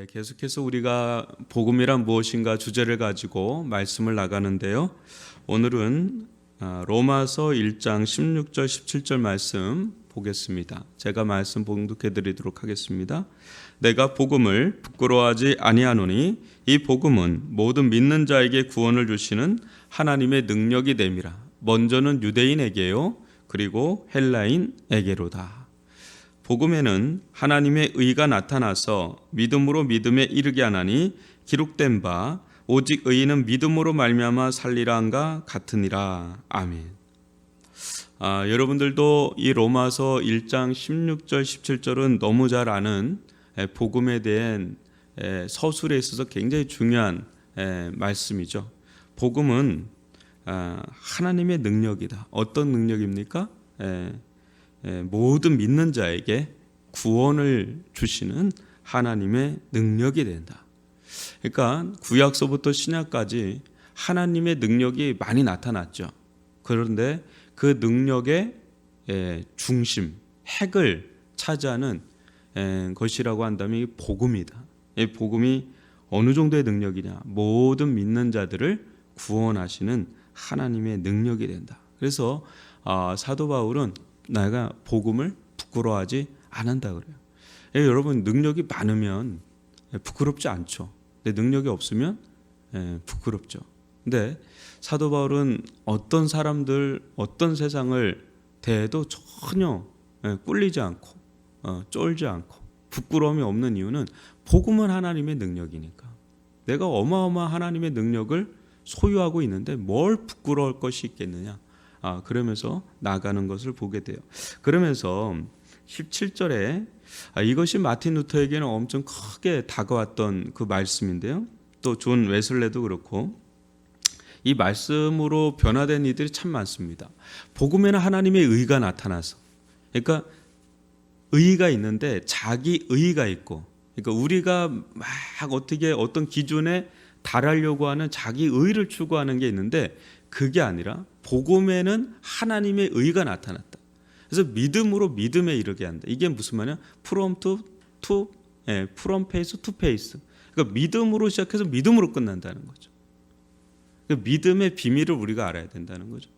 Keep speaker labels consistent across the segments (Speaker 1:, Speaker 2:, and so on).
Speaker 1: 계속해서 우리가 복음이란 무엇인가 주제를 가지고 말씀을 나가는데요. 오늘은 로마서 1장 16절 17절 말씀 보겠습니다. 제가 말씀 봉독해 드리도록 하겠습니다. 내가 복음을 부끄러워하지 아니하노니 이 복음은 모든 믿는 자에게 구원을 주시는 하나님의 능력이 됨이라. 먼저는 유대인에게요, 그리고 헬라인에게로다. 복음에는 하나님의 의가 나타나서 믿음으로 믿음에 이르게 하나니 기록된 바 오직 의인은 믿음으로 말미암아 살리라 한가 같으니라. 아멘. 여러분들도 이 로마서 1장 16절 17절은 너무 잘 아는 복음에 대한 서술에 있어서 굉장히 중요한 말씀이죠. 복음은 하나님의 능력이다. 어떤 능력입니까? 모든 믿는 자에게 구원을 주시는 하나님의 능력이 된다. 그러니까 구약서부터 신약까지 하나님의 능력이 많이 나타났죠. 그런데 그 능력의 중심, 핵을 차지하는 것이라고 한다면 이 복음이다. 이 복음이 어느 정도의 능력이냐? 모든 믿는 자들을 구원하시는 하나님의 능력이 된다. 그래서 사도 바울은 내가 복음을 부끄러워하지 않는다 그래요. 여러분, 능력이 많으면 부끄럽지 않죠. 근데 능력이 없으면 부끄럽죠. 근데 사도 바울은 어떤 사람들, 어떤 세상을 대해도 전혀 꿀리지 않고 쫄지 않고 부끄러움이 없는 이유는 복음은 하나님의 능력이니까. 내가 어마어마한 하나님의 능력을 소유하고 있는데 뭘 부끄러울 것이 있겠느냐. 그러면서 나가는 것을 보게 돼요. 그러면서 17절에 이것이 마틴 루터에게는 엄청 크게 다가왔던 그 말씀인데요. 또 존 웨슬레도 그렇고 이 말씀으로 변화된 이들이 참 많습니다. 복음에는 하나님의 의가 나타나서, 그러니까 의가 있는데 자기 의가 있고, 그러니까 우리가 막 어떻게 어떤 기준에 달하려고 하는 자기 의를 추구하는 게 있는데 그게 아니라 복음에는 하나님의 의가 나타났다. 그래서 믿음으로 믿음에 이르게 한다. 이게 무슨 말이냐? from face to face. 그러니까 믿음으로 시작해서 믿음으로 끝난다는 거죠. 그러니까 믿음의 비밀을 우리가 알아야 된다는 거죠.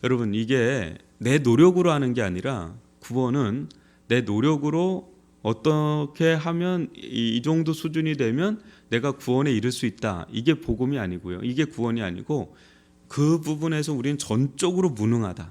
Speaker 1: 여러분, 이게 내 노력으로 하는 게 아니라 구원은 내 노력으로 어떻게 하면 이 정도 수준이 되면 내가 구원에 이를 수 있다. 이게 복음이 아니고요. 이게 구원이 아니고 그 부분에서 우리는 전적으로 무능하다.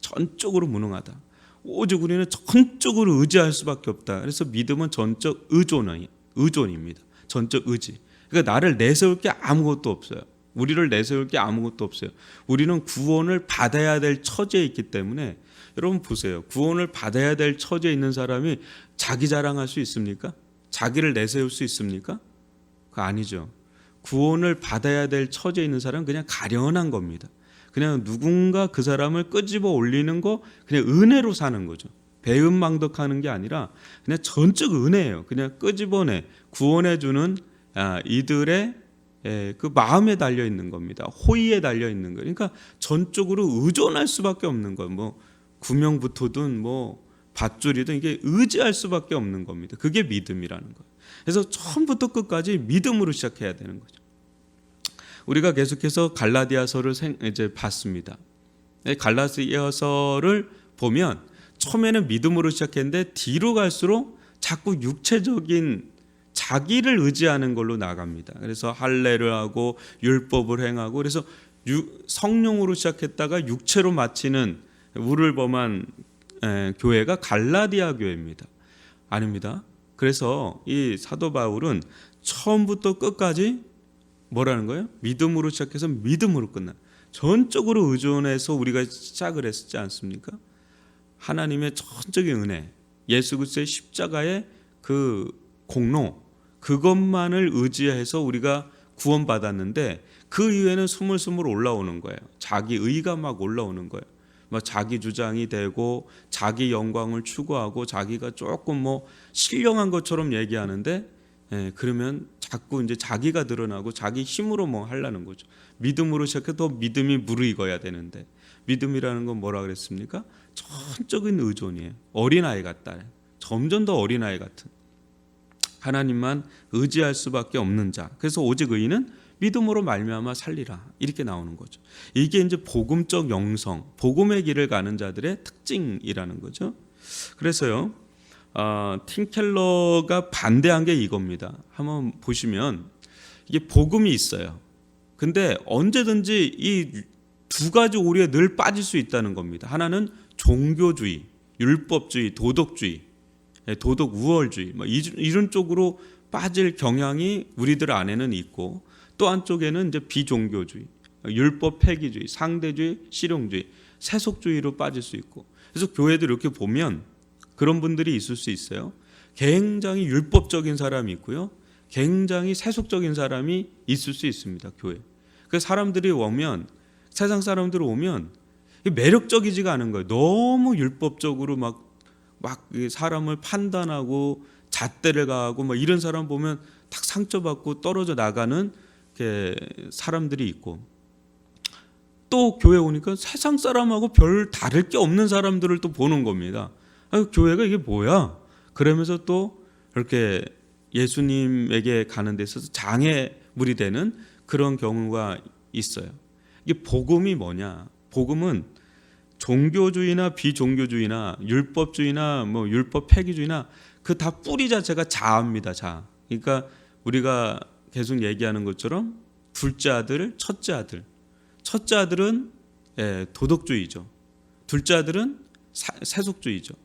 Speaker 1: 전적으로 무능하다. 오직 우리는 전적으로 의지할 수밖에 없다. 그래서 믿음은 전적 의존입니다. 전적 의지. 그러니까 나를 내세울 게 아무것도 없어요. 우리를 내세울 게 아무것도 없어요. 우리는 구원을 받아야 될 처지에 있기 때문에 여러분 보세요. 구원을 받아야 될 처지에 있는 사람이 자기 자랑할 수 있습니까? 자기를 내세울 수 있습니까? 그거 아니죠. 구원을 받아야 될 처지에 있는 사람은 그냥 가련한 겁니다. 그냥 누군가 그 사람을 끄집어 올리는 거 그냥 은혜로 사는 거죠. 배은망덕하는 게 아니라 그냥 전적 은혜예요. 그냥 끄집어내 구원해 주는 이들의 그 마음에 달려 있는 겁니다. 호의에 달려 있는 거예요. 그러니까 전적으로 의존할 수밖에 없는 거예요. 뭐 구명부토든 뭐 밧줄이든 이게 의지할 수밖에 없는 겁니다. 그게 믿음이라는 거예요. 그래서 처음부터 끝까지 믿음으로 시작해야 되는 거죠. 우리가 계속해서 갈라디아서를 이제 봤습니다. 갈라디아서를 보면 처음에는 믿음으로 시작했는데 뒤로 갈수록 자꾸 육체적인 자기를 의지하는 걸로 나갑니다. 그래서 할례를 하고 율법을 행하고 그래서 성령으로 시작했다가 육체로 마치는 우를 범한 교회가 갈라디아 교회입니다. 아닙니다. 그래서 이 사도 바울은 처음부터 끝까지 뭐라는 거예요? 믿음으로 시작해서 믿음으로 끝나. 전적으로 의존해서 우리가 시작을 했지 않습니까? 하나님의 전적인 은혜, 예수 그리스도의 십자가의 그 공로, 그것만을 의지해서 우리가 구원받았는데 그 이후에는 스물스물 올라오는 거예요. 자기 의가 막 올라오는 거예요. 막 자기 주장이 되고 자기 영광을 추구하고 자기가 조금 뭐 신령한 것처럼 얘기하는데 그러면 자꾸 이제 자기가 드러나고 자기 힘으로 뭐 하려는 거죠. 믿음으로 시작해 더 믿음이 무르익어야 되는데 믿음이라는 건 뭐라 그랬습니까? 전적인 의존이에요. 어린아이 같다. 점점 더 어린아이 같은. 하나님만 의지할 수밖에 없는 자. 그래서 오직 의인은 믿음으로 말미암아 살리라. 이렇게 나오는 거죠. 이게 이제 복음적 영성, 복음의 길을 가는 자들의 특징이라는 거죠. 그래서요, 팀 켈러가 반대한 게 이겁니다. 한번 보시면 이게 복음이 있어요. 근데 언제든지 이 두 가지 오류에 늘 빠질 수 있다는 겁니다. 하나는 종교주의, 율법주의, 도덕주의, 도덕 우월주의, 이런 쪽으로 빠질 경향이 우리들 안에는 있고, 또 한쪽에는 이제 비종교주의, 율법 폐기주의, 상대주의, 실용주의, 세속주의로 빠질 수 있고. 그래서 교회들 이렇게 보면 그런 분들이 있을 수 있어요. 굉장히 율법적인 사람이 있고요, 굉장히 세속적인 사람이 있을 수 있습니다. 교회. 그래서 사람들이 오면, 세상 사람들이 오면 매력적이지가 않은 거예요. 너무 율법적으로 막 사람을 판단하고 잣대를 가하고 막 이런 사람 보면 딱 상처받고 떨어져 나가는 사람들이 있고, 또 교회 오니까 세상 사람하고 별 다를 게 없는 사람들을 또 보는 겁니다. 교회가 이게 뭐야? 그러면서 또 이렇게 예수님에게 가는 데 있어서 장애물이 되는 그런 경우가 있어요. 이게 복음이 뭐냐? 복음은 종교주의나 비종교주의나 율법주의나 율법 폐기주의나 그 다 뿌리 자체가 자아입니다. 자아. 그러니까 우리가 계속 얘기하는 것처럼 둘째 아들, 첫째 아들. 첫째 아들은 도덕주의죠. 둘째 아들은 세속주의죠.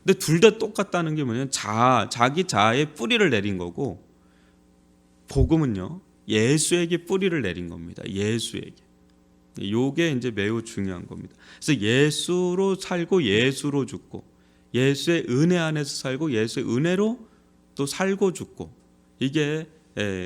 Speaker 1: 근데 둘 다 똑같다는 게 뭐냐면 자기 자아의 뿌리를 내린 거고, 복음은요, 예수에게 뿌리를 내린 겁니다. 예수에게. 요게 이제 매우 중요한 겁니다. 그래서 예수로 살고 예수로 죽고, 예수의 은혜 안에서 살고 예수의 은혜로 또 살고 죽고, 이게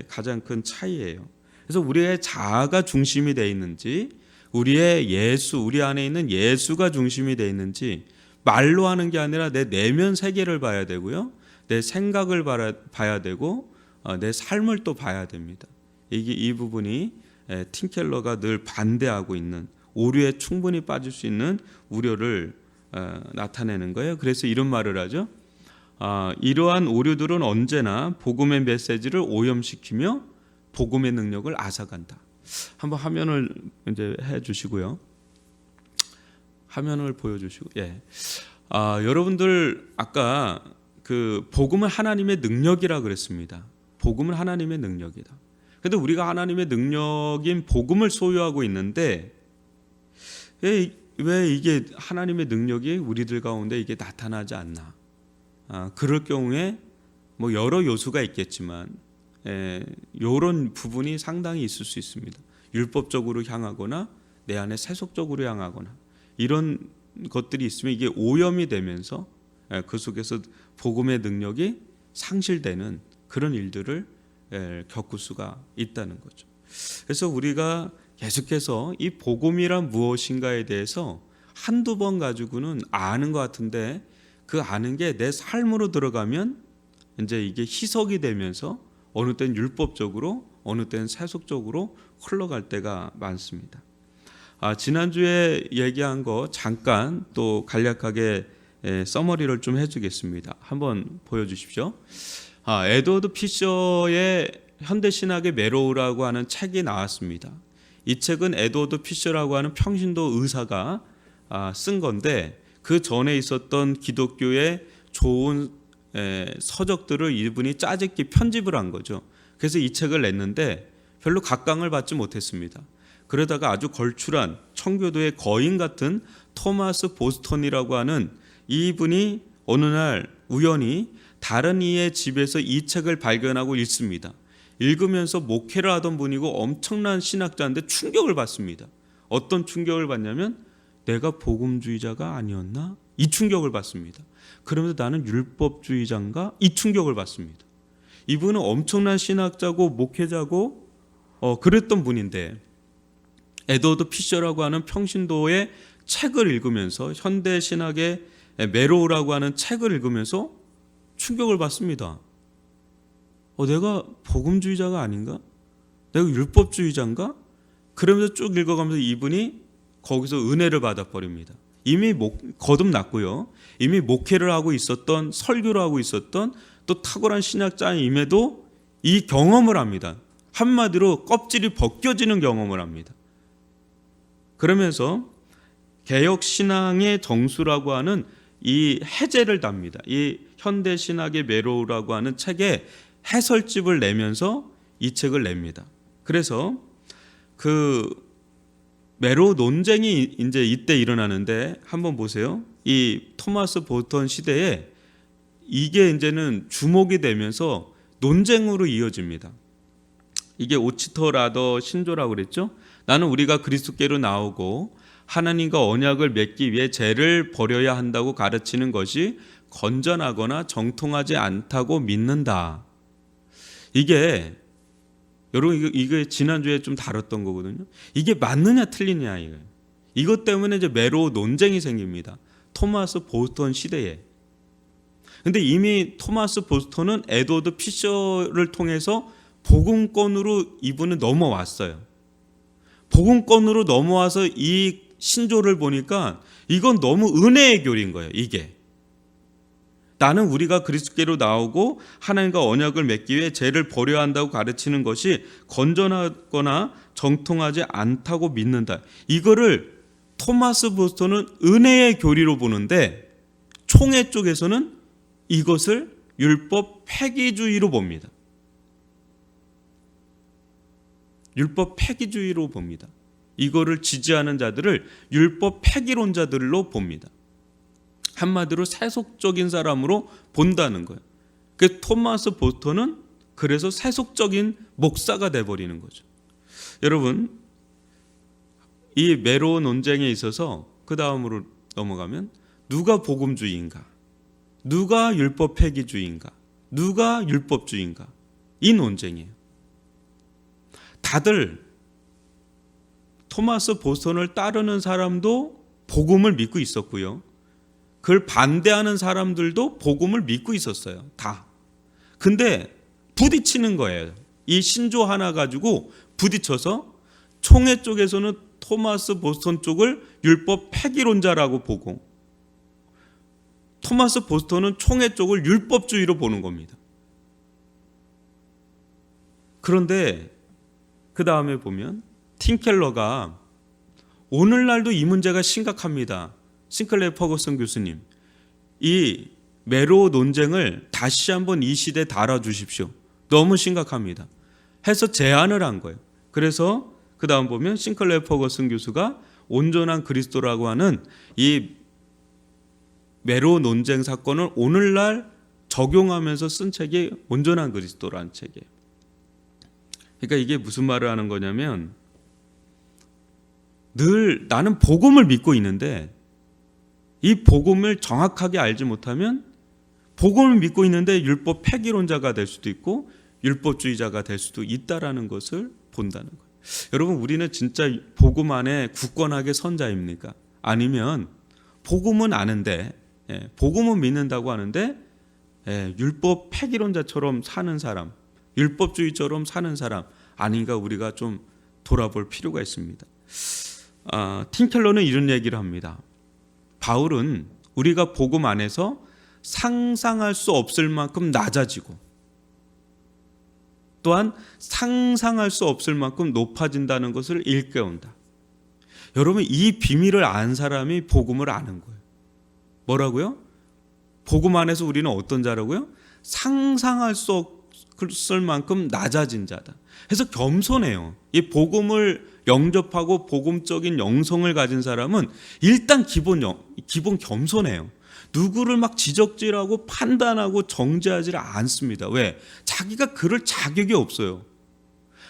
Speaker 1: 가장 큰 차이예요. 그래서 우리의 자아가 중심이 되어 있는지, 우리의 예수, 우리 안에 있는 예수가 중심이 되어 있는지, 말로 하는 게 아니라 내 내면 세계를 봐야 되고요, 내 생각을 봐야 되고, 내 삶을 또 봐야 됩니다. 이 부분이 팀 켈러가 늘 반대하고 있는, 오류에 충분히 빠질 수 있는 우려를 나타내는 거예요. 그래서 이런 말을 하죠. 이러한 오류들은 언제나 복음의 메시지를 오염시키며 복음의 능력을 앗아간다. 한번 화면을 이제 해주시고요. 화면을 보여주시고, 여러분들 아까 그 복음은 하나님의 능력이라 그랬습니다. 복음은 하나님의 능력이다. 근데 우리가 하나님의 능력인 복음을 소유하고 있는데 왜 이게 하나님의 능력이 우리들 가운데 이게 나타나지 않나? 그럴 경우에 여러 요소가 있겠지만 이런 부분이 상당히 있을 수 있습니다. 율법적으로 향하거나 내 안에 세속적으로 향하거나 이런 것들이 있으면 이게 오염이 되면서 그 속에서 복음의 능력이 상실되는 그런 일들을 겪을 수가 있다는 거죠. 그래서 우리가 계속해서 이 복음이란 무엇인가에 대해서 한두 번 가지고는 아는 것 같은데, 그 아는 게 내 삶으로 들어가면 이제 이게 희석이 되면서 어느 때는 율법적으로, 어느 때는 세속적으로 흘러갈 때가 많습니다. 지난주에 얘기한 거 잠깐 또 간략하게 서머리를 좀 해주겠습니다. 한번 보여주십시오. 에드워드 피셔의 현대신학의 메로우라고 하는 책이 나왔습니다. 이 책은 에드워드 피셔라고 하는 평신도 의사가 쓴 건데, 그 전에 있었던 기독교의 좋은 서적들을 이분이 짜집기 편집을 한 거죠. 그래서 이 책을 냈는데 별로 각광을 받지 못했습니다. 그러다가 아주 걸출한 청교도의 거인 같은 토마스 보스턴이라고 하는 이분이 어느 날 우연히 다른 이의 집에서 이 책을 발견하고 읽습니다. 읽으면서 목회를 하던 분이고 엄청난 신학자인데 충격을 받습니다. 어떤 충격을 받냐면 내가 복음주의자가 아니었나? 이 충격을 받습니다. 그러면서 나는 율법주의자인가? 이 충격을 받습니다. 이분은 엄청난 신학자고 목회자고 그랬던 분인데, 에드워드 피셔라고 하는 평신도의 책을 읽으면서, 현대 신학의 메로우라고 하는 책을 읽으면서 충격을 받습니다. 내가 복음주의자가 아닌가? 내가 율법주의자인가? 그러면서 쭉 읽어가면서 이분이 거기서 은혜를 받아버립니다. 이미 거듭났고요, 이미 목회를 하고 있었던, 설교를 하고 있었던 또 탁월한 신학자임에도 이 경험을 합니다. 한마디로 껍질이 벗겨지는 경험을 합니다. 그러면서 개혁 신앙의 정수라고 하는 이 해제를 답니다. 이 현대 신학의 매로우라고 하는 책에 해설집을 내면서 이 책을 냅니다. 그래서 그 매로우 논쟁이 이제 이때 일어나는데 한번 보세요. 이 토마스 보턴 시대에 이게 이제는 주목이 되면서 논쟁으로 이어집니다. 이게 오치터 라더 신조라고 그랬죠. 나는 우리가 그리스도께로 나오고 하나님과 언약을 맺기 위해 죄를 버려야 한다고 가르치는 것이 건전하거나 정통하지 않다고 믿는다. 이게 여러분 이게 지난주에 좀 다뤘던 거거든요. 이게 맞느냐 틀리냐 이거예요. 이것 때문에 이제 매로 논쟁이 생깁니다. 토마스 보스턴 시대에. 근데 이미 토마스 보스턴은 에드워드 피셔를 통해서 복음권으로 이분은 넘어왔어요. 복음권으로 넘어와서 이 신조를 보니까 이건 너무 은혜의 교리인 거예요. 이게 나는 우리가 그리스도께로 나오고 하나님과 언약을 맺기 위해 죄를 버려야 한다고 가르치는 것이 건전하거나 정통하지 않다고 믿는다. 이거를 토마스 보스턴은 은혜의 교리로 보는데 총회 쪽에서는 이것을 율법 폐기주의로 봅니다. 율법 폐기주의로 봅니다. 이거를 지지하는 자들을 율법 폐기론자들로 봅니다. 한마디로 세속적인 사람으로 본다는 거예요. 그 토마스 보스턴은 그래서 세속적인 목사가 돼버리는 거죠. 여러분 이 매로 논쟁에 있어서 그 다음으로 넘어가면 누가 복음주의인가, 누가 율법 폐기주의인가, 누가 율법주의인가, 이 논쟁이에요. 다들 토마스 보스턴을 따르는 사람도 복음을 믿고 있었고요. 그걸 반대하는 사람들도 복음을 믿고 있었어요. 다. 근데 부딪히는 거예요. 이 신조 하나 가지고 부딪혀서 총회 쪽에서는 토마스 보스턴 쪽을 율법 폐기론자라고 보고 토마스 보스턴은 총회 쪽을 율법주의로 보는 겁니다. 그런데 그 다음에 보면 팀 켈러가 오늘날도 이 문제가 심각합니다. 싱클레어 퍼거슨 교수님, 이 매로 논쟁을 다시 한번 이 시대에 달아주십시오. 너무 심각합니다. 해서 제안을 한 거예요. 그래서 그 다음 보면 싱클레어 퍼거슨 교수가 온전한 그리스도라고 하는 이 매로 논쟁 사건을 오늘날 적용하면서 쓴 책이 온전한 그리스도라는 책이에요. 그러니까 이게 무슨 말을 하는 거냐면 늘 나는 복음을 믿고 있는데 이 복음을 정확하게 알지 못하면 복음을 믿고 있는데 율법 폐기론자가 될 수도 있고 율법주의자가 될 수도 있다라는 것을 본다는 거예요. 여러분 우리는 진짜 복음 안에 굳건하게 선 자입니까? 아니면 복음은 아는데 복음은 믿는다고 하는데 율법 폐기론자처럼 사는 사람, 율법주의처럼 사는 사람 아닌가 우리가 좀 돌아볼 필요가 있습니다. 팀 켈러는 이런 얘기를 합니다. 바울은 우리가 복음 안에서 상상할 수 없을 만큼 낮아지고 또한 상상할 수 없을 만큼 높아진다는 것을 일깨운다. 여러분 이 비밀을 안 사람이 복음을 아는 거예요. 뭐라고요? 복음 안에서 우리는 어떤 자라고요? 상상할 수 없을 만큼 낮아진 자다. 그래서 겸손해요. 이 복음을 영접하고 복음적인 영성을 가진 사람은 일단 기본 겸손해요. 누구를 막 지적질하고 판단하고 정죄하지 않습니다. 왜? 자기가 그럴 자격이 없어요.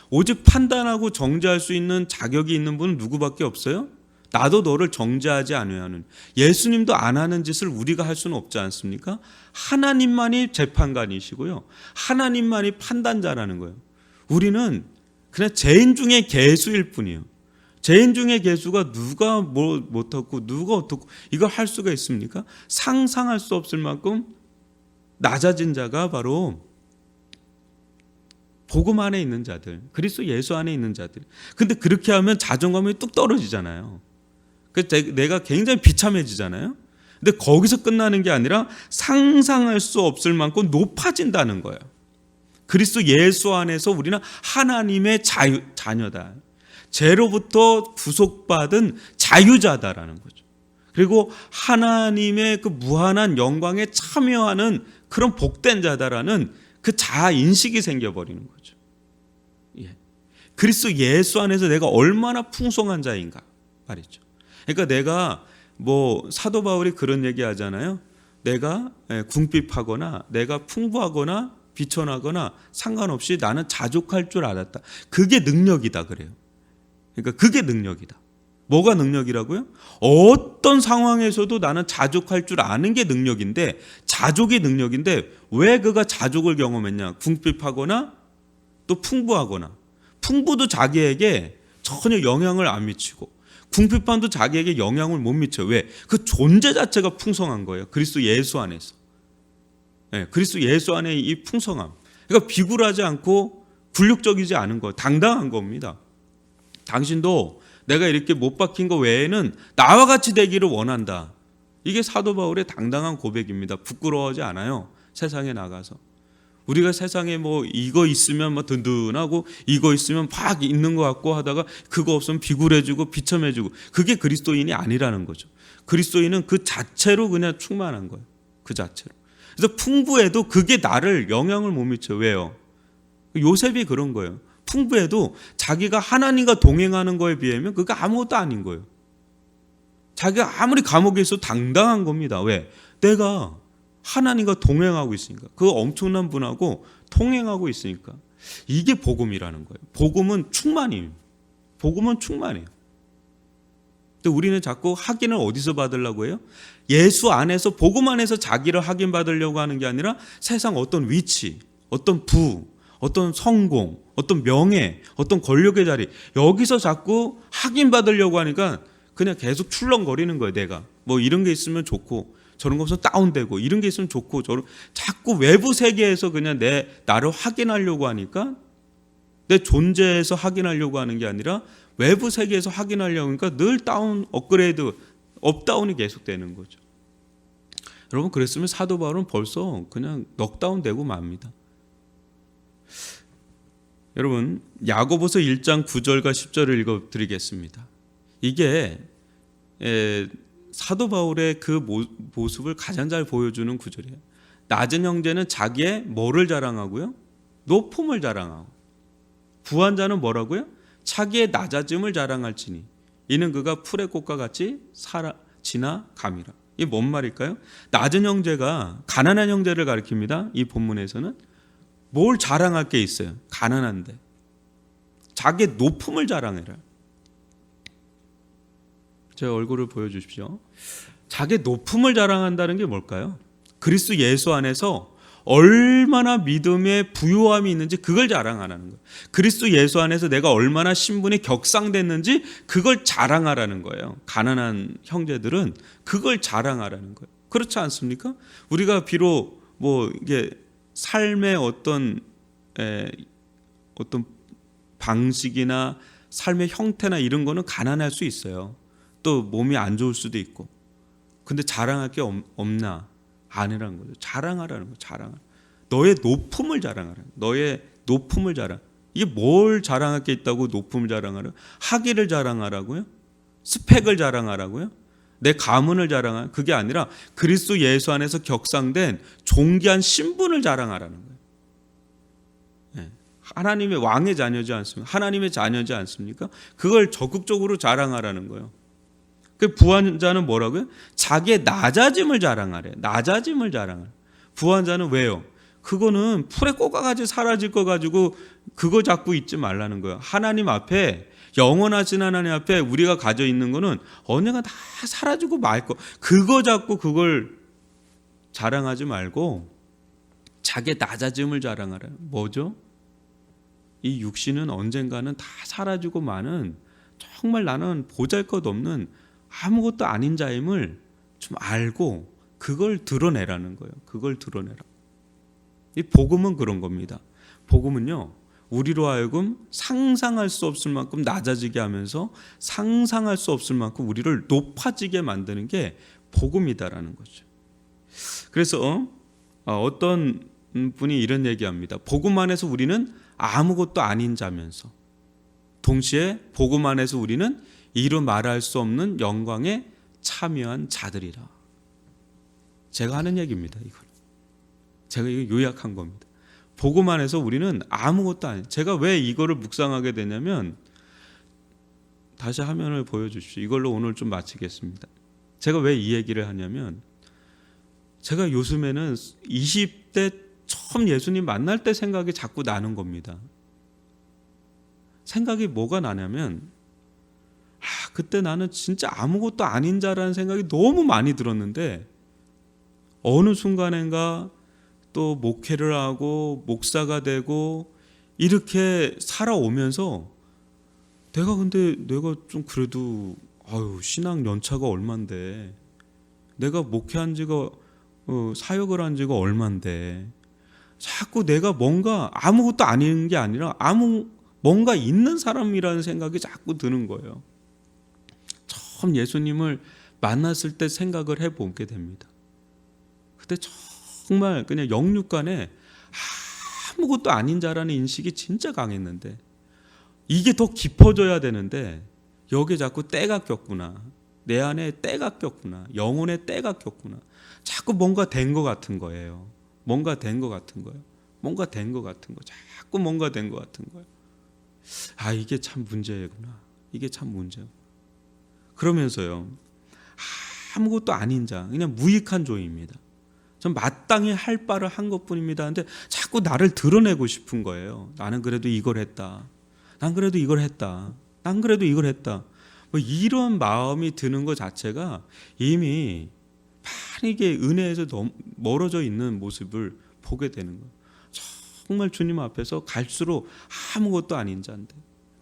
Speaker 1: 오직 판단하고 정죄할 수 있는 자격이 있는 분은 누구밖에 없어요? 나도 너를 정죄하지 않아야 하는, 예수님도 안 하는 짓을 우리가 할 수는 없지 않습니까? 하나님만이 재판관이시고요. 하나님만이 판단자라는 거예요. 우리는 그냥 죄인 중에 개수일 뿐이에요. 죄인 중에 개수가 누가 뭐 못하고 누가 어떻고 이걸 할 수가 있습니까? 상상할 수 없을 만큼 낮아진 자가 바로 복음 안에 있는 자들, 그리스도 예수 안에 있는 자들. 근데 그렇게 하면 자존감이 뚝 떨어지잖아요. 그래서 내가 굉장히 비참해지잖아요. 근데 거기서 끝나는 게 아니라 상상할 수 없을 만큼 높아진다는 거예요. 그리스도 예수 안에서 우리는 하나님의 자녀다. 죄로부터 구속받은 자유자다라는 거죠. 그리고 하나님의 그 무한한 영광에 참여하는 그런 복된 자다라는 그 자아 인식이 생겨버리는 거죠. 예. 그리스도 예수 안에서 내가 얼마나 풍성한 자인가 말이죠. 그러니까 내가 사도 바울이 그런 얘기 하잖아요. 내가 궁핍하거나 내가 풍부하거나 비천하거나 상관없이 나는 자족할 줄 알았다. 그게 능력이다 그래요. 그러니까 그게 능력이다. 뭐가 능력이라고요? 어떤 상황에서도 나는 자족할 줄 아는 게 능력인데, 자족이 능력인데 왜 그가 자족을 경험했냐? 궁핍하거나 또 풍부하거나. 풍부도 자기에게 전혀 영향을 안 미치고 궁핍함도 자기에게 영향을 못 미쳐요. 왜? 그 존재 자체가 풍성한 거예요. 그리스도 예수 안에서. 네, 그리스도 예수 안에 이 풍성함. 그러니까 비굴하지 않고 굴욕적이지 않은 거, 당당한 겁니다. 당신도 내가 이렇게 못 박힌 거 외에는 나와 같이 되기를 원한다. 이게 사도 바울의 당당한 고백입니다. 부끄러워하지 않아요. 세상에 나가서. 우리가 세상에 이거 있으면 든든하고 이거 있으면 막 있는 것 같고 하다가 그거 없으면 비굴해지고 비참해지고, 그게 그리스도인이 아니라는 거죠. 그리스도인은 그 자체로 그냥 충만한 거예요. 그 자체로. 그래서 풍부해도 그게 나를 영향을 못 미쳐요. 왜요? 요셉이 그런 거예요. 풍부해도 자기가 하나님과 동행하는 거에 비하면 그게 아무것도 아닌 거예요. 자기가 아무리 감옥에 있어도 당당한 겁니다. 왜? 내가 하나님과 동행하고 있으니까. 그 엄청난 분하고 통행하고 있으니까. 이게 복음이라는 거예요. 복음은 충만이에요. 복음은 충만해요. 근데 우리는 자꾸 확인을 어디서 받으려고 해요? 예수 안에서, 복음 안에서 자기를 확인받으려고 하는 게 아니라 세상 어떤 위치, 어떤 부, 어떤 성공, 어떤 명예, 어떤 권력의 자리, 여기서 자꾸 확인받으려고 하니까 그냥 계속 출렁거리는 거예요. 내가 이런 게 있으면 좋고 저런 거 없으면 다운되고, 이런 게 있으면 좋고, 자꾸 외부 세계에서 그냥 나를 확인하려고 하니까, 내 존재에서 확인하려고 하는 게 아니라 외부 세계에서 확인하려고 하니까 늘 다운, 업그레이드, 업다운이 계속되는 거죠. 여러분, 그랬으면 사도 바울은 벌써 그냥 넉다운 되고 맙니다. 여러분, 야고보서 1장 9절과 10절을 읽어드리겠습니다. 이게 사도 바울의 그 모습을 가장 잘 보여주는 구절이에요. 낮은 형제는 자기의 뭐를 자랑하고요? 높음을 자랑하고. 부한 자는 뭐라고요? 자기의 낮아짐을 자랑할지니 이는 그가 풀의 꽃과 같이 지나감이라. 이게 뭔 말일까요? 낮은 형제가 가난한 형제를 가리킵니다. 이 본문에서는 뭘 자랑할 게 있어요? 가난한데 자기의 높음을 자랑해라. 제 얼굴을 보여주십시오. 자기의 높음을 자랑한다는 게 뭘까요? 그리스도 예수 안에서 얼마나 믿음의 부요함이 있는지 그걸 자랑하라는 거예요. 그리스도 예수 안에서 내가 얼마나 신분이 격상됐는지 그걸 자랑하라는 거예요. 가난한 형제들은 그걸 자랑하라는 거예요. 그렇지 않습니까? 우리가 비록 이게 삶의 어떤 방식이나 삶의 형태나 이런 거는 가난할 수 있어요. 또 몸이 안 좋을 수도 있고. 근데 자랑할 게 없나? 아니라는 거죠. 자랑하라는 거죠. 자랑하라. 너의 높음을 자랑하라. 너의 높음을 자랑. 이게 뭘 자랑할 게 있다고 높음을 자랑하라? 학위를 자랑하라고요? 스펙을 자랑하라고요? 내 가문을 자랑하라? 그게 아니라 그리스도 예수 안에서 격상된 존귀한 신분을 자랑하라는 거예요. 네. 하나님의 왕의 자녀지 않습니까? 하나님의 자녀지 않습니까? 그걸 적극적으로 자랑하라는 거예요. 그 부한 자는 뭐라고요? 자기의 낮아짐을 자랑하래. 낮아짐을 자랑하래. 부한 자는 왜요? 그거는 풀의 꽃과 같이 사라질 거 가지고 그거 잡고 있지 말라는 거예요. 하나님 앞에, 영원하신 하나님 앞에 우리가 가져 있는 거는 언젠가 다 사라지고 말 거. 그거 잡고 그걸 자랑하지 말고 자기의 낮아짐을 자랑하래. 뭐죠? 이 육신은 언젠가는 다 사라지고 마는, 정말 나는 보잘것없는 아무것도 아닌 자임을 좀 알고 그걸 드러내라는 거예요. 그걸 드러내라. 이 복음은 그런 겁니다. 복음은요, 우리로 하여금 상상할 수 없을 만큼 낮아지게 하면서 상상할 수 없을 만큼 우리를 높아지게 만드는 게 복음이다라는 거죠. 그래서 어떤 분이 이런 얘기합니다. 복음 안에서 우리는 아무것도 아닌 자면서 동시에 복음 안에서 우리는 이루 말할 수 없는 영광에 참여한 자들이라. 제가 하는 얘기입니다. 이건 제가 이거 요약한 겁니다. 복음 안에서 우리는 아무것도 아닌. 제가 왜 이거를 묵상하게 되냐면, 다시 화면을 보여주십시오. 이걸로 오늘 좀 마치겠습니다. 제가 왜 이 얘기를 하냐면, 제가 요즘에는 20대 처음 예수님 만날 때 생각이 자꾸 나는 겁니다. 생각이 뭐가 나냐면, 그때 나는 진짜 아무것도 아닌 자라는 생각이 너무 많이 들었는데, 어느 순간인가 또 목회를 하고 목사가 되고 이렇게 살아오면서 내가 좀 그래도 신앙 연차가 얼만데, 내가 목회한 지가 사역을 한 지가 얼만데, 자꾸 내가 뭔가 아무것도 아닌 게 아니라 뭔가 있는 사람이라는 생각이 자꾸 드는 거예요. 처음 예수님을 만났을 때 생각을 해보게 됩니다. 그때 정말 그냥 영육간에 아무것도 아닌 자라는 인식이 진짜 강했는데, 이게 더 깊어져야 되는데 여기에 자꾸 때가 꼈구나. 내 안에 때가 꼈구나. 영혼에 때가 꼈구나. 자꾸 뭔가 된 것 같은 거예요. 뭔가 된 것 같은 거예요. 뭔가 된 것 같은 거. 자꾸 뭔가 된 것 같은 거예요. 이게 참 문제구나. 이게 참 문제고. 그러면서요, 아무것도 아닌 자, 그냥 무익한 종입니다. 전 마땅히 할 바를 한 것뿐입니다. 근데 자꾸 나를 드러내고 싶은 거예요. 나는 그래도 이걸 했다. 난 그래도 이걸 했다. 난 그래도 이걸 했다. 뭐 이런 마음이 드는 것 자체가 이미 이게 은혜에서 너무 멀어져 있는 모습을 보게 되는 거예요. 정말 주님 앞에서 갈수록 아무것도 아닌 자인데,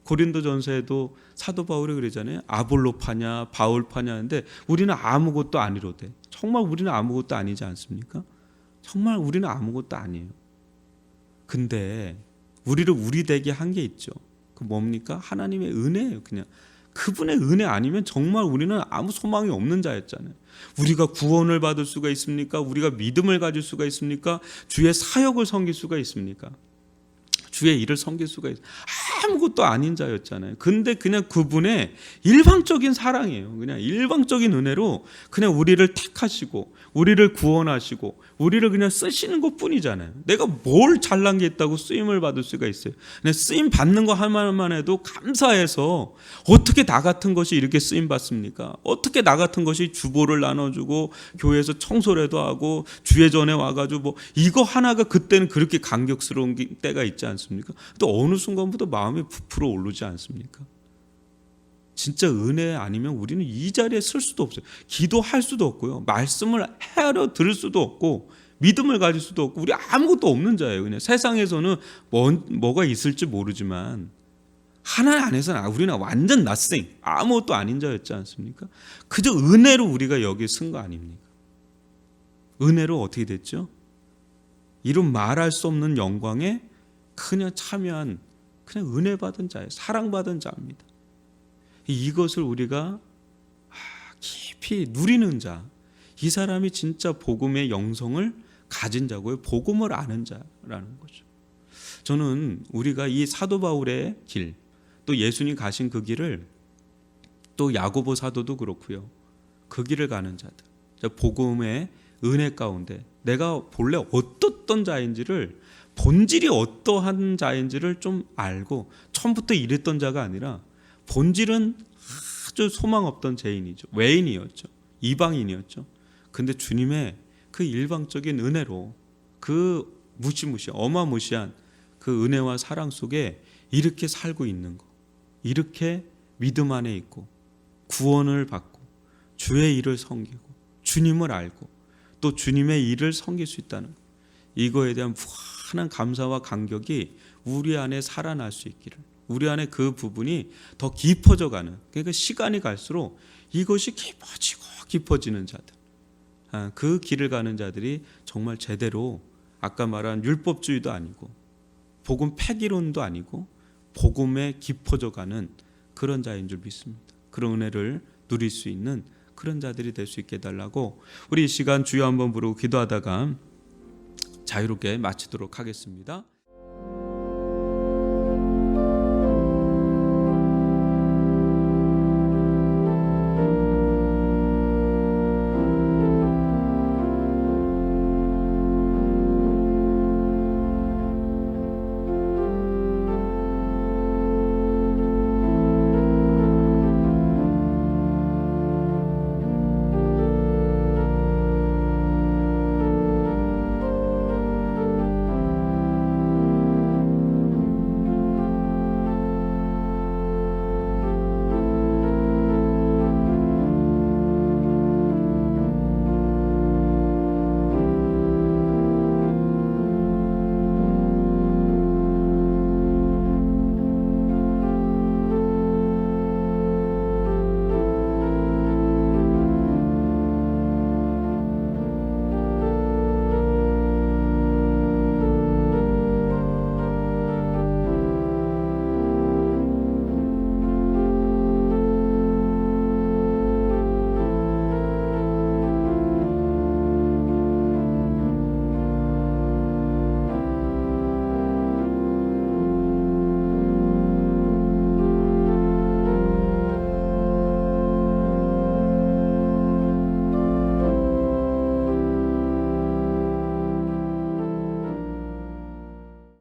Speaker 1: 고린도전서에도 사도 바울이 그러잖아요. 아볼로파냐 바울파냐 하는데 우리는 아무것도 아니로되. 정말 우리는 아무것도 아니지 않습니까? 정말 우리는 아무것도 아니에요. 근데 우리를 우리 되게 한 게 있죠. 그 뭡니까? 하나님의 은혜예요. 그냥 그분의 은혜 아니면 정말 우리는 아무 소망이 없는 자였잖아요. 우리가 구원을 받을 수가 있습니까? 우리가 믿음을 가질 수가 있습니까? 주의 사역을 섬길 수가 있습니까? 주의 일을 섬길 수가 있어요. 아무것도 아닌 자였잖아요. 근데 그냥 그분의 일방적인 사랑이에요. 그냥 일방적인 은혜로 그냥 우리를 택하시고 우리를 구원하시고 우리를 그냥 쓰시는 것뿐이잖아요. 내가 뭘 잘난 게 있다고 쓰임을 받을 수가 있어요. 그냥 쓰임 받는 거 하나만 해도 감사해서, 어떻게 나 같은 것이 이렇게 쓰임 받습니까? 어떻게 나 같은 것이 주보를 나눠주고 교회에서 청소라도 하고 주의 전에 와가지고 뭐 이거 하나가 그때는 그렇게 감격스러운 때가 있지 않습니까? 또 어느 순간부터 마음이 부풀어 오르지 않습니까? 진짜 은혜 아니면 우리는 이 자리에 설 수도 없어요. 기도할 수도 없고요. 말씀을 헤아려 들을 수도 없고 믿음을 가질 수도 없고 우리 아무것도 없는 자예요. 그냥 세상에서는 뭐가 있을지 모르지만 하나님 안에서는 우리는 완전 nothing, 아무것도 아닌 자였지 않습니까? 그저 은혜로 우리가 여기에 쓴 거 아닙니까? 은혜로 어떻게 됐죠? 이런 말할 수 없는 영광에 그냥 참여한 그냥 은혜 받은 자예요. 사랑받은 자입니다. 이것을 우리가 깊이 누리는 자, 이 사람이 진짜 복음의 영성을 가진 자고요. 복음을 아는 자라는 거죠. 저는 우리가 이 사도 바울의 길, 또 예수님 가신 그 길을, 또 야고보 사도도 그렇고요. 그 길을 가는 자들, 복음의 은혜 가운데 내가 본래 어떻던 자인지를, 본질이 어떠한 자인지를 좀 알고 처음부터 이랬던 자가 아니라 본질은 아주 소망 없던 죄인이죠. 외인이었죠. 이방인이었죠. 근데 주님의 그 일방적인 은혜로 그 무시무시한 어마무시한 그 은혜와 사랑 속에 이렇게 살고 있는 거, 이렇게 믿음 안에 있고 구원을 받고 주의 일을 섬기고 주님을 알고 또 주님의 일을 섬길 수 있다는 거, 이거에 대한 무한한 감사와 감격이 우리 안에 살아날 수 있기를, 우리 안에 그 부분이 더 깊어져가는, 그러니까 시간이 갈수록 이것이 깊어지고 깊어지는 자들, 그 길을 가는 자들이 정말 제대로 아까 말한 율법주의도 아니고 복음 폐기론도 아니고 복음에 깊어져가는 그런 자인 줄 믿습니다. 그런 은혜를 누릴 수 있는 그런 자들이 될 수 있게 해달라고 우리 이 시간 주여 한번 부르고 기도하다가 자유롭게 마치도록 하겠습니다.